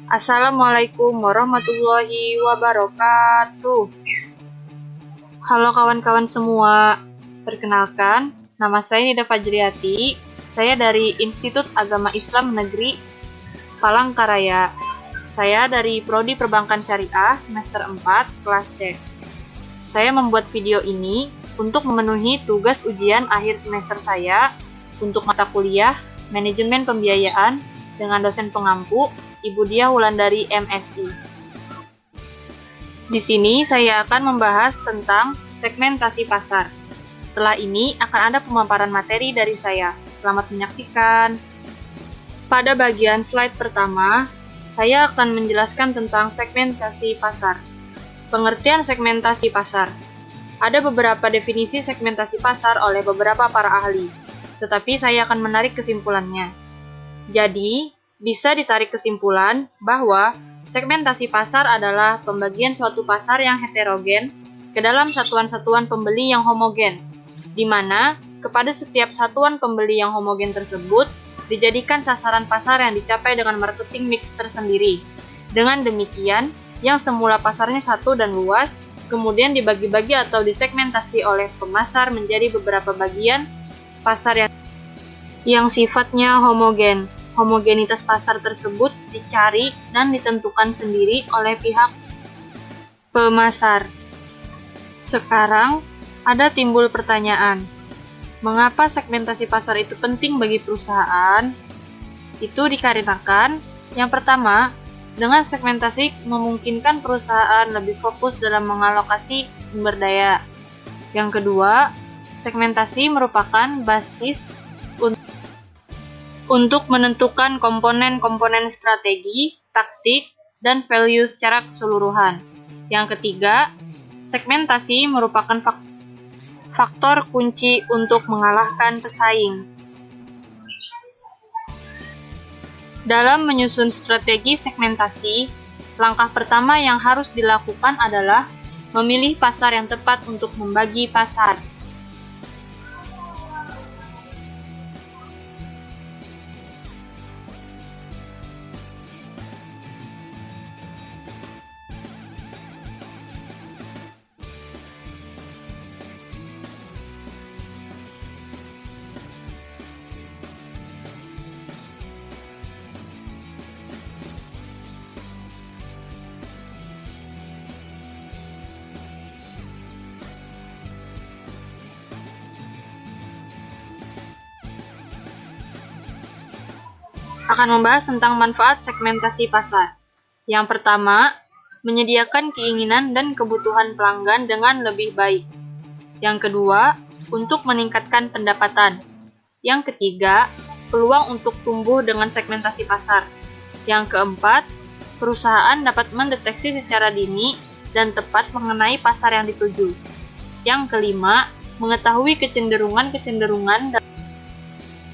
Assalamualaikum warahmatullahi wabarakatuh. Halo kawan-kawan semua, perkenalkan, nama saya Nida Fajriati. Saya dari Institut Agama Islam Negeri Palangkaraya. Saya dari Prodi Perbankan Syariah semester 4, kelas C. Saya membuat video ini untuk memenuhi tugas ujian akhir semester saya untuk mata kuliah Manajemen Pembiayaan dengan dosen pengampu Ibu Diah Wulandari MSI. Di sini saya akan membahas tentang segmentasi pasar. Setelah ini akan ada pemaparan materi dari saya. Selamat menyaksikan. Pada bagian slide pertama, saya akan menjelaskan tentang segmentasi pasar. Pengertian segmentasi pasar. Ada beberapa definisi segmentasi pasar oleh beberapa para ahli, tetapi saya akan menarik kesimpulannya. Jadi, bisa ditarik kesimpulan bahwa segmentasi pasar adalah pembagian suatu pasar yang heterogen ke dalam satuan-satuan pembeli yang homogen, di mana kepada setiap satuan pembeli yang homogen tersebut dijadikan sasaran pasar yang dicapai dengan marketing mix tersendiri. Dengan demikian, yang semula pasarnya satu dan luas, kemudian dibagi-bagi atau disegmentasi oleh pemasar menjadi beberapa bagian pasar yang sifatnya homogen. Homogenitas pasar tersebut dicari dan ditentukan sendiri oleh pihak pemasar. Sekarang, ada timbul pertanyaan, mengapa segmentasi pasar itu penting bagi perusahaan? Itu dikarenakan, yang pertama, dengan segmentasi memungkinkan perusahaan lebih fokus dalam mengalokasi sumber daya. Yang kedua, segmentasi merupakan basis untuk menentukan komponen-komponen strategi, taktik, dan value secara keseluruhan. Yang ketiga, segmentasi merupakan faktor kunci untuk mengalahkan pesaing. Dalam menyusun strategi segmentasi, langkah pertama yang harus dilakukan adalah memilih pasar yang tepat untuk membagi pasar. Akan membahas tentang manfaat segmentasi pasar. Yang pertama, menyediakan keinginan dan kebutuhan pelanggan dengan lebih baik. Yang kedua, untuk meningkatkan pendapatan. Yang ketiga, peluang untuk tumbuh dengan segmentasi pasar. Yang keempat, perusahaan dapat mendeteksi secara dini dan tepat mengenai pasar yang dituju. Yang kelima, mengetahui kecenderungan-kecenderungan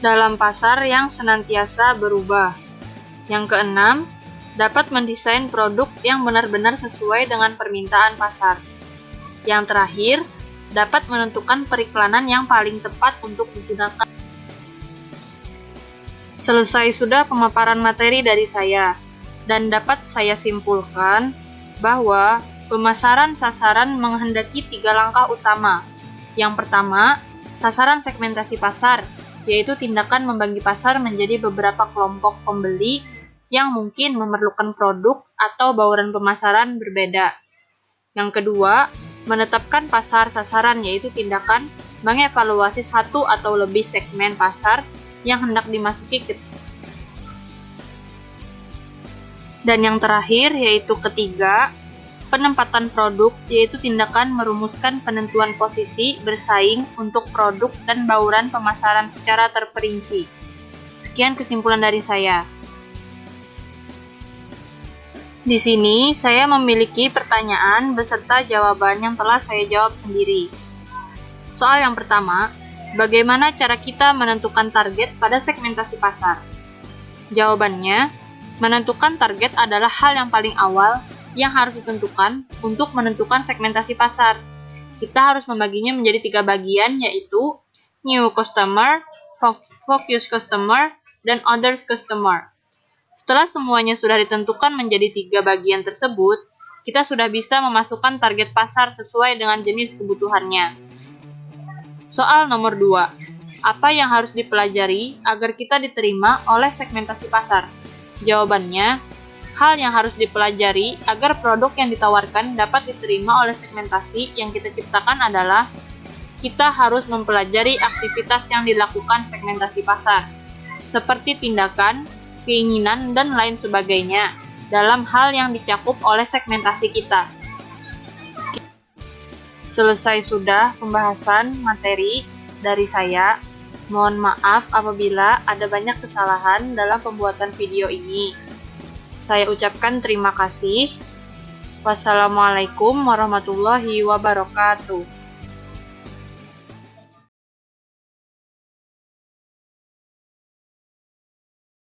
dalam pasar yang senantiasa berubah. Yang keenam, dapat mendesain produk yang benar-benar sesuai dengan permintaan pasar. Yang terakhir, dapat menentukan periklanan yang paling tepat untuk digunakan. Selesai sudah pemaparan materi dari saya, dan dapat saya simpulkan bahwa pemasaran sasaran menghendaki 3 langkah utama. Yang pertama, sasaran segmentasi pasar, yaitu tindakan membagi pasar menjadi beberapa kelompok pembeli yang mungkin memerlukan produk atau bauran pemasaran berbeda. Yang kedua, menetapkan pasar sasaran, yaitu tindakan mengevaluasi satu atau lebih segmen pasar yang hendak dimasuki. Dan yang terakhir, yaitu ketiga, penempatan produk, yaitu tindakan merumuskan penentuan posisi bersaing untuk produk dan bauran pemasaran secara terperinci. Sekian kesimpulan dari saya. Di sini, saya memiliki pertanyaan beserta jawaban yang telah saya jawab sendiri. Soal yang pertama, bagaimana cara kita menentukan target pada segmentasi pasar? Jawabannya, menentukan target adalah hal yang paling awal yang harus ditentukan untuk menentukan segmentasi pasar. Kita harus membaginya menjadi 3 bagian, yaitu new customer, focus customer, dan others customer. Setelah semuanya sudah ditentukan menjadi 3 bagian tersebut, kita sudah bisa memasukkan target pasar sesuai dengan jenis kebutuhannya. Soal nomor 2. Apa yang harus dipelajari agar kita diterima oleh segmentasi pasar? Jawabannya, hal yang harus dipelajari agar produk yang ditawarkan dapat diterima oleh segmentasi yang kita ciptakan adalah kita harus mempelajari aktivitas yang dilakukan segmentasi pasar, seperti tindakan, keinginan, dan lain sebagainya dalam hal yang dicakup oleh segmentasi kita. Selesai sudah pembahasan materi dari saya. Mohon maaf apabila ada banyak kesalahan dalam pembuatan video ini. Saya ucapkan terima kasih. Wassalamualaikum warahmatullahi wabarakatuh.